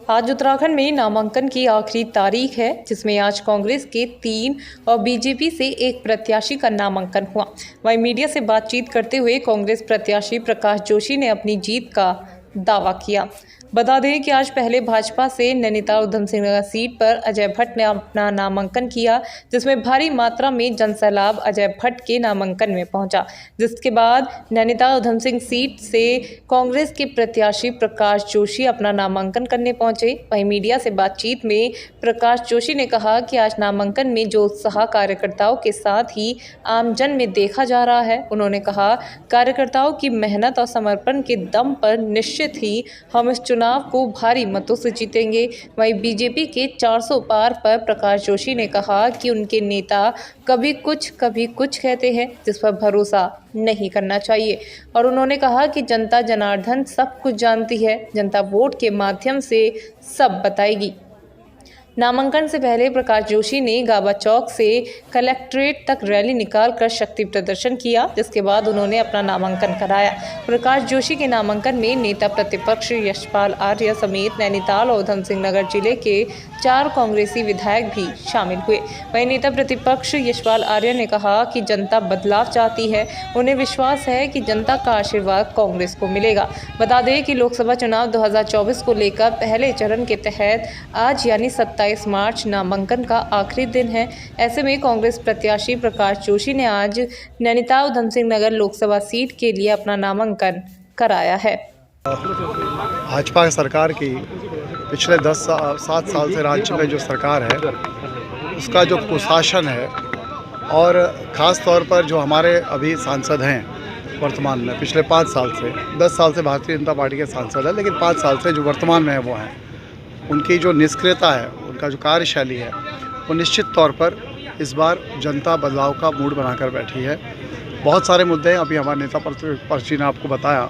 आज उत्तराखंड में नामांकन की आखिरी तारीख है, जिसमें आज कांग्रेस के 3 और बीजेपी से 1 प्रत्याशी का नामांकन हुआ। वहीं मीडिया से बातचीत करते हुए कांग्रेस प्रत्याशी प्रकाश जोशी ने अपनी जीत का दावा किया। बता दें कि आज पहले भाजपा से नैनीताल उधम सिंह नगर सीट पर अजय भट्ट ने अपना नामांकन किया, जिसमें भारी मात्रा में जनसैलाब अजय भट्ट के नामांकन में पहुंचा। जिसके बाद नैनीताल उधम सिंह सीट से कांग्रेस के प्रत्याशी प्रकाश जोशी अपना नामांकन करने पहुंचे। वहीं मीडिया से बातचीत में प्रकाश जोशी ने कहा कि आज नामांकन में जो उत्साह कार्यकर्ताओं के साथ ही आमजन में देखा जा रहा है, उन्होंने कहा कार्यकर्ताओं की मेहनत और समर्पण के दम पर निश्चित ही हम इस चुनाव को भारी मतों से जीतेंगे। वहीं बीजेपी के 400 पार पर प्रकाश जोशी ने कहा कि उनके नेता कभी कुछ कहते हैं, जिस पर भरोसा नहीं करना चाहिए। और उन्होंने कहा कि जनता जनार्दन सब कुछ जानती है, जनता वोट के माध्यम से सब बताएगी। नामांकन से पहले प्रकाश जोशी ने गाबा चौक से कलेक्ट्रेट तक रैली निकालकर शक्ति प्रदर्शन किया, जिसके बाद उन्होंने अपना नामांकन कराया। प्रकाश जोशी के नामांकन में नेता प्रतिपक्ष यशपाल आर्य समेत नैनीताल और उधम सिंह नगर जिले के 4 कांग्रेसी विधायक भी शामिल हुए। वहीं नेता प्रतिपक्ष यशपाल आर्य ने कहा कि जनता बदलाव चाहती है, उन्हें विश्वास है कि जनता का आशीर्वाद कांग्रेस को मिलेगा। बता दें कि लोकसभा चुनाव 2024 को लेकर पहले चरण के तहत आज यानी 27 मार्च नामांकन का आखिरी दिन है। ऐसे में कांग्रेस प्रत्याशी प्रकाश जोशी ने आज नैनीताल उधम सिंह नगर लोकसभा सीट के लिए अपना नामांकन कराया है। भाजपा सरकार की पिछले 7 साल से राज्य में जो सरकार है, उसका जो कुशासन है, और ख़ास तौर पर जो हमारे अभी सांसद हैं वर्तमान में, पिछले 5 साल से 10 साल से भारतीय जनता पार्टी के सांसद हैं, लेकिन 5 साल से जो वर्तमान में है वो हैं, उनकी जो निष्क्रियता है, उनका जो कार्यशैली है, वो निश्चित तौर पर इस बार जनता बदलाव का मूड बनाकर बैठी है। बहुत सारे मुद्दे हैं, अभी हमारे नेता पर्ची ने आपको बताया,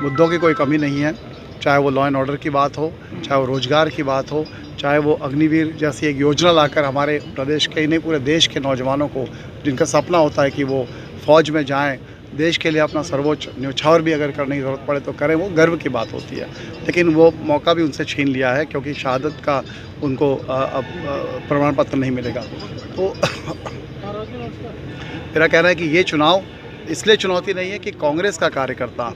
मुद्दों की कोई कमी नहीं है। चाहे वो लॉ एंड ऑर्डर की बात हो, चाहे वो रोज़गार की बात हो, चाहे वो अग्निवीर जैसी एक योजना लाकर हमारे प्रदेश के ही नहीं पूरे देश के नौजवानों को, जिनका सपना होता है कि वो फ़ौज में जाएं, देश के लिए अपना सर्वोच्च न्यौछावर भी अगर करने की ज़रूरत पड़े तो करें, वो गर्व की बात होती है। लेकिन वो मौका भी उनसे छीन लिया है, क्योंकि शहादत का उनको अब प्रमाण पत्र नहीं मिलेगा। तो मेरा कहना है कि ये चुनाव इसलिए चुनौती नहीं है कि कांग्रेस का कार्यकर्ता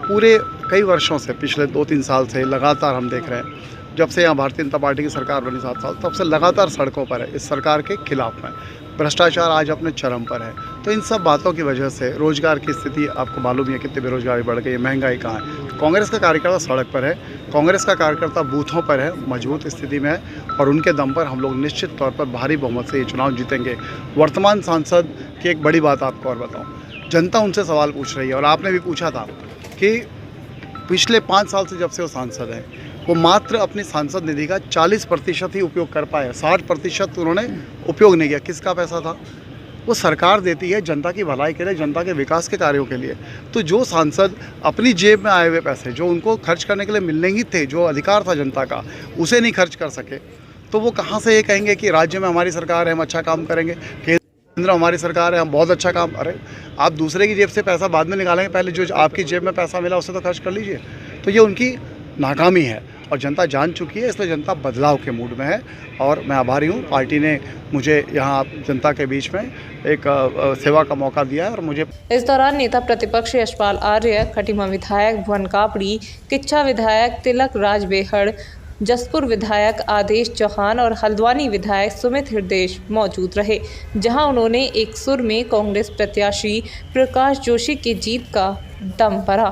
पूरे कई वर्षों से, पिछले 2-3 साल से लगातार हम देख रहे हैं, जब से यहाँ भारतीय जनता पार्टी की सरकार बनी 7 साल, तब से लगातार सड़कों पर है, इस सरकार के खिलाफ है। भ्रष्टाचार आज अपने चरम पर है। तो इन सब बातों की वजह से रोज़गार की स्थिति आपको मालूम ही है, कितनी बेरोजगारी बढ़ गई है, महंगाई कहाँ है। तो कांग्रेस का कार्यकर्ता सड़क पर है, कांग्रेस का कार्यकर्ता बूथों पर है, मजबूत स्थिति में है, और उनके दम पर हम लोग निश्चित तौर पर भारी बहुमत से ये चुनाव जीतेंगे। वर्तमान सांसद की एक बड़ी बात आपको और बताऊँ, जनता उनसे सवाल पूछ रही है, और आपने भी पूछा था कि पिछले 5 साल से जब से वो सांसद हैं, वो मात्र अपनी सांसद निधि का 40% ही उपयोग कर पाए, 60% उन्होंने उपयोग नहीं किया। किसका पैसा था? वो सरकार देती है जनता की भलाई के लिए, जनता के विकास के कार्यों के लिए। तो जो सांसद अपनी जेब में आए हुए पैसे, जो उनको खर्च करने के लिए मिलने ही थे, जो अधिकार था जनता का, उसे नहीं खर्च कर सके, तो वो कहाँ से ये कहेंगे कि राज्य में हमारी सरकार है, हम अच्छा काम करेंगे, केंद्र हमारी सरकार है, हम बहुत अच्छा काम। अरे आप दूसरे की जेब से पैसा बाद में निकालेंगे, पहले जो आपकी जेब में पैसा मिला उसे तो खर्च कर लीजिए। तो ये उनकी नाकामी है, और जनता जान चुकी है, इसलिए जनता बदलाव के मूड में है, और मैं आभारी हूँ। पार्टी ने मुझे यहाँ जनता के बीच में एक सेवा का मौका दिया है, और मुझे इस दौरान नेता प्रतिपक्ष यशपाल आर्य, खटीमा विधायक भुवन कापड़ी, किच्छा विधायक तिलक राज बेहड़, जसपुर विधायक आदेश चौहान और हल्द्वानी विधायक सुमित हृदयेश मौजूद रहे, जहां उन्होंने एक सुर में कांग्रेस प्रत्याशी प्रकाश जोशी की जीत का दम भरा।